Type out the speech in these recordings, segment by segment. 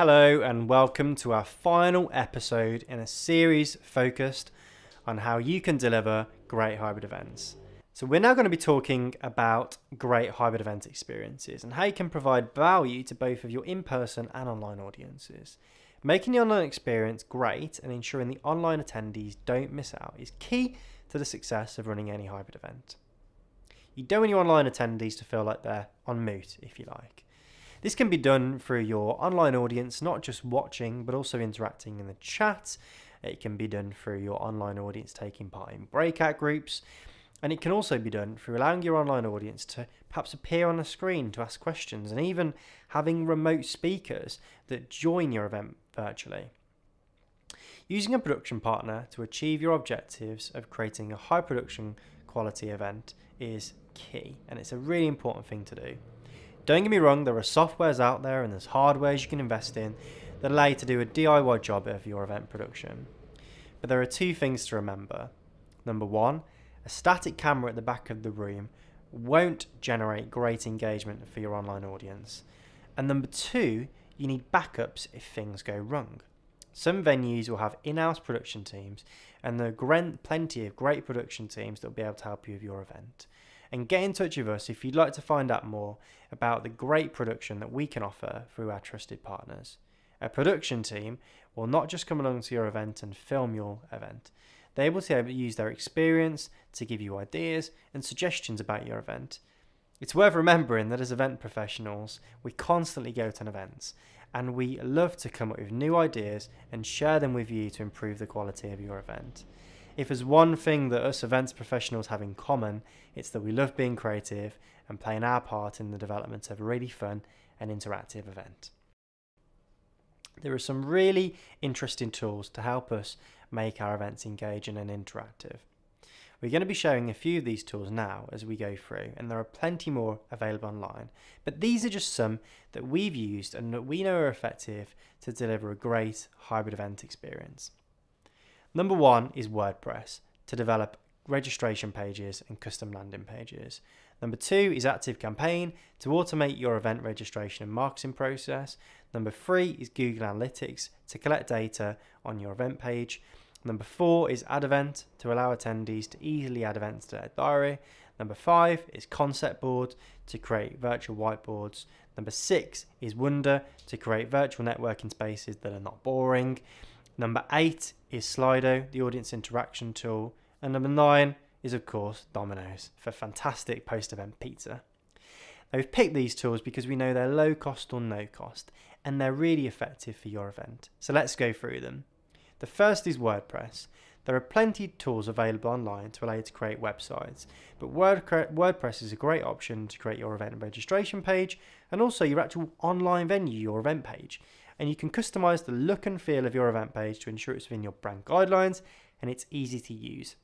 Hello and welcome to our final episode in a series focused on how you can deliver great hybrid events. So we're now going to be talking about great hybrid event experiences and how you can provide value to both of your in-person and online audiences. Making the online experience great and ensuring the online attendees don't miss out is key to the success of running any hybrid event. You don't want your online attendees to feel like they're on mute, if you like. This can be done through your online audience, not just watching, but also interacting in the chat. It can be done through your online audience taking part in breakout groups. And it can also be done through allowing your online audience to perhaps appear on a screen to ask questions, and even having remote speakers that join your event virtually. Using a production partner to achieve your objectives of creating a high production quality event is key, and it's a really important thing to do. Don't get me wrong, there are softwares out there and there's hardwares you can invest in that allow you to do a DIY job of your event production. But there are two things to remember. Number one, a static camera at the back of the room won't generate great engagement for your online audience. And number two, you need backups if things go wrong. Some venues will have in-house production teams, and there are plenty of great production teams that will be able to help you with your event. And get in touch with us if you'd like to find out more about the great production that we can offer through our trusted partners. A production team will not just come along to your event and film your event. They're able to use their experience to give you ideas and suggestions about your event. It's worth remembering that as event professionals, we constantly go to events, and we love to come up with new ideas and share them with you to improve the quality of your event. If there's one thing that us events professionals have in common, it's that we love being creative and playing our part in the development of a really fun and interactive event. There are some really interesting tools to help us make our events engaging and interactive. We're going to be showing a few of these tools now as we go through, and there are plenty more available online, but these are just some that we've used and that we know are effective to deliver a great hybrid event experience. Number one is WordPress to develop registration pages and custom landing pages. Number two is ActiveCampaign to automate your event registration and marketing process. Number three is Google Analytics to collect data on your event page. Number four is AdEvent to allow attendees to easily add events to their diary. Number five is Concept Board to create virtual whiteboards. Number six is Wonder to create virtual networking spaces that are not boring. Number 8 is Slido, the audience interaction tool. And number 9 is, of course, Domino's for fantastic post-event pizza. Now, we've picked these tools because we know they're low cost or no cost, and they're really effective for your event. So let's go through them. The first is WordPress. There are plenty of tools available online to allow you to create websites, but WordPress is a great option to create your event registration page and also your actual online venue, your event page. And you can customize the look and feel of your event page to ensure it's within your brand guidelines and it's easy to use.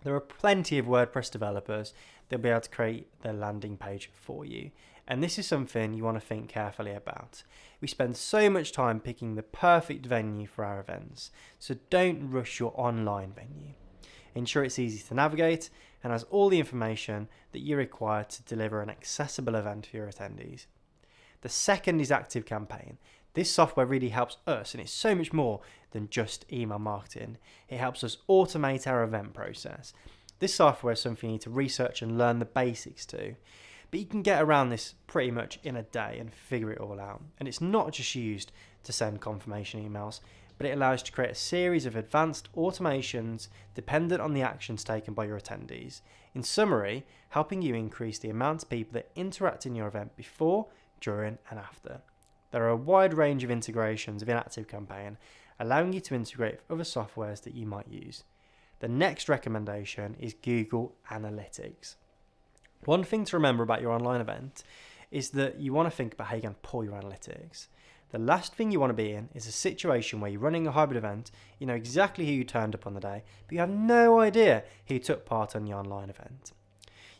There are plenty of WordPress developers that'll be able to create the landing page for you. And this is something you want to think carefully about. We spend so much time picking the perfect venue for our events, so don't rush your online venue. Ensure it's easy to navigate and has all the information that you require to deliver an accessible event for your attendees. The second is ActiveCampaign. This software really helps us, and it's so much more than just email marketing. It helps us automate our event process. This software is something you need to research and learn the basics to. But you can get around this pretty much in a day and figure it all out. And it's not just used to send confirmation emails, but it allows you to create a series of advanced automations dependent on the actions taken by your attendees. In summary, helping you increase the amount of people that interact in your event before, during, and after. There are a wide range of integrations within ActiveCampaign, allowing you to integrate with other softwares that you might use. The next recommendation is Google Analytics. One thing to remember about your online event is that you want to think about how you're going to pull your analytics. The last thing you want to be in is a situation where you're running a hybrid event, you know exactly who you turned up on the day, but you have no idea who took part on the online event.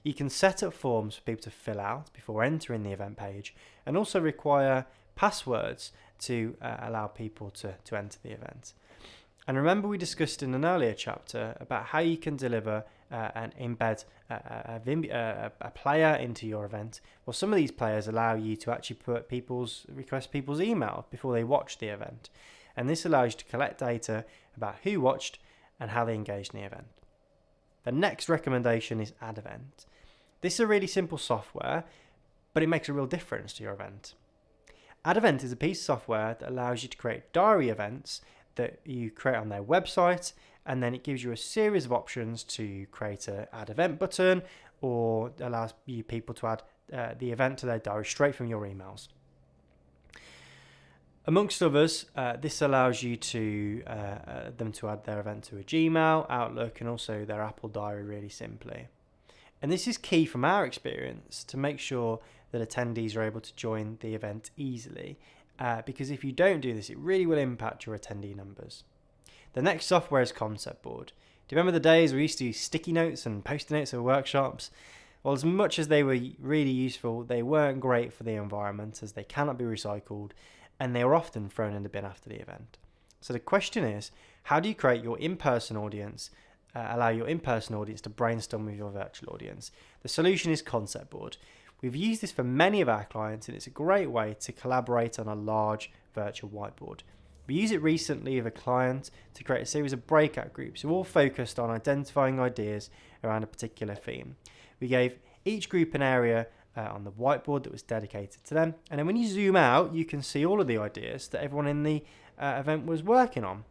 You can set up forms for people to fill out before entering the event page and also require passwords to allow people to enter the event. And remember, we discussed in an earlier chapter about how you can deliver and embed a player into your event, well, some of these players allow you to actually request people's email before they watch the event. And this allows you to collect data about who watched and how they engaged in the event. The next recommendation is Ad Event. This is a really simple software, but it makes a real difference to your event. Ad Event is a piece of software that allows you to create diary events that you create on their website, and then it gives you a series of options to create an Add Event button, or allows you people to add the event to their diary straight from your emails. Amongst others, this allows you to them to add their event to a Gmail, Outlook, and also their Apple Diary really simply. And this is key from our experience to make sure that attendees are able to join the event easily, because if you don't do this, it really will impact your attendee numbers. The next software is Concept Board. Do you remember the days we used to use sticky notes and post-it notes at workshops? Well, as much as they were really useful, they weren't great for the environment as they cannot be recycled, and they were often thrown in the bin after the event. So the question is, how do you create your in-person audience, allow your in-person audience to brainstorm with your virtual audience? The solution is Concept Board. We've used this for many of our clients, and it's a great way to collaborate on a large virtual whiteboard. We used it recently with a client to create a series of breakout groups who all focused on identifying ideas around a particular theme. We gave each group an area on the whiteboard that was dedicated to them, and then when you zoom out, you can see all of the ideas that everyone in the event was working on.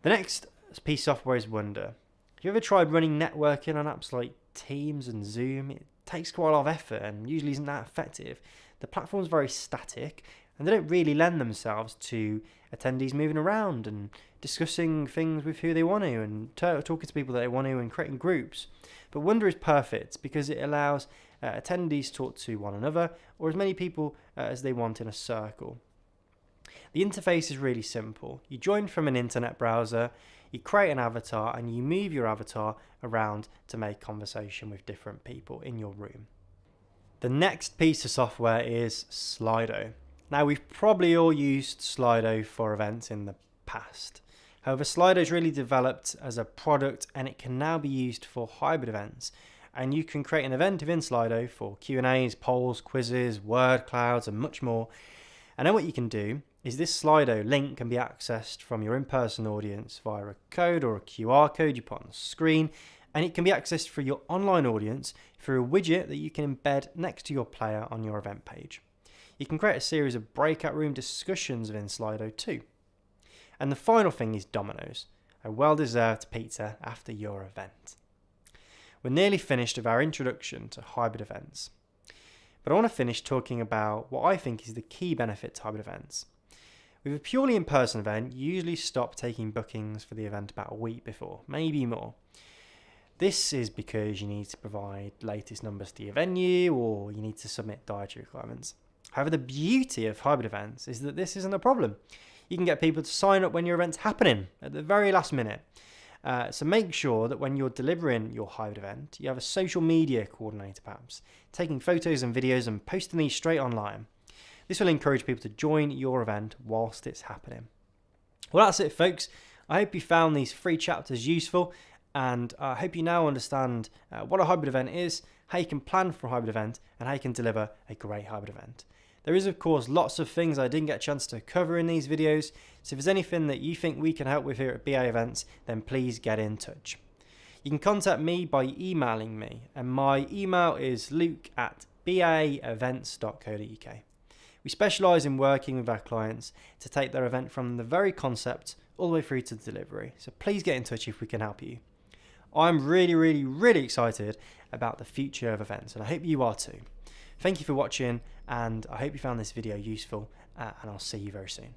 The next piece of software is Wonder. Have you ever tried running networking on apps like Teams and Zoom? It takes quite a lot of effort and usually isn't that effective. The platform's very static, and they don't really lend themselves to attendees moving around and discussing things with who they want to and talking to people that they want to and creating groups. But Wonder is perfect because it allows attendees to talk to one another or as many people as they want in a circle. The interface is really simple. You join from an internet browser, you create an avatar, and you move your avatar around to make conversation with different people in your room. The next piece of software is Slido. Now, we've probably all used Slido for events in the past. However, Slido is really developed as a product and it can now be used for hybrid events. And you can create an event within Slido for Q&As, polls, quizzes, word clouds, and much more. And then what you can do is this Slido link can be accessed from your in-person audience via a code or a QR code you put on the screen, and it can be accessed for your online audience through a widget that you can embed next to your player on your event page. You can create a series of breakout room discussions within Slido too. And the final thing is Domino's, a well-deserved pizza after your event. We're nearly finished with our introduction to hybrid events. But I want to finish talking about what I think is the key benefit to hybrid events. With a purely in-person event, you usually stop taking bookings for the event about a week before, maybe more. This is because you need to provide latest numbers to your venue or you need to submit dietary requirements. However, the beauty of hybrid events is that this isn't a problem. You can get people to sign up when your event's happening at the very last minute. So make sure that when you're delivering your hybrid event, you have a social media coordinator perhaps, taking photos and videos and posting these straight online. This will encourage people to join your event whilst it's happening. Well, that's it, folks. I hope you found these 3 chapters useful, and I hope you now understand what a hybrid event is, how you can plan for a hybrid event, and how you can deliver a great hybrid event. There is, of course, lots of things I didn't get a chance to cover in these videos, so if there's anything that you think we can help with here at BA Events, then please get in touch. You can contact me by emailing me, and my email is luke@baevents.co.uk. We specialise in working with our clients to take their event from the very concept all the way through to delivery, so please get in touch if we can help you. I'm really excited about the future of events, and I hope you are too. Thank you for watching, and I hope you found this video useful, and I'll see you very soon.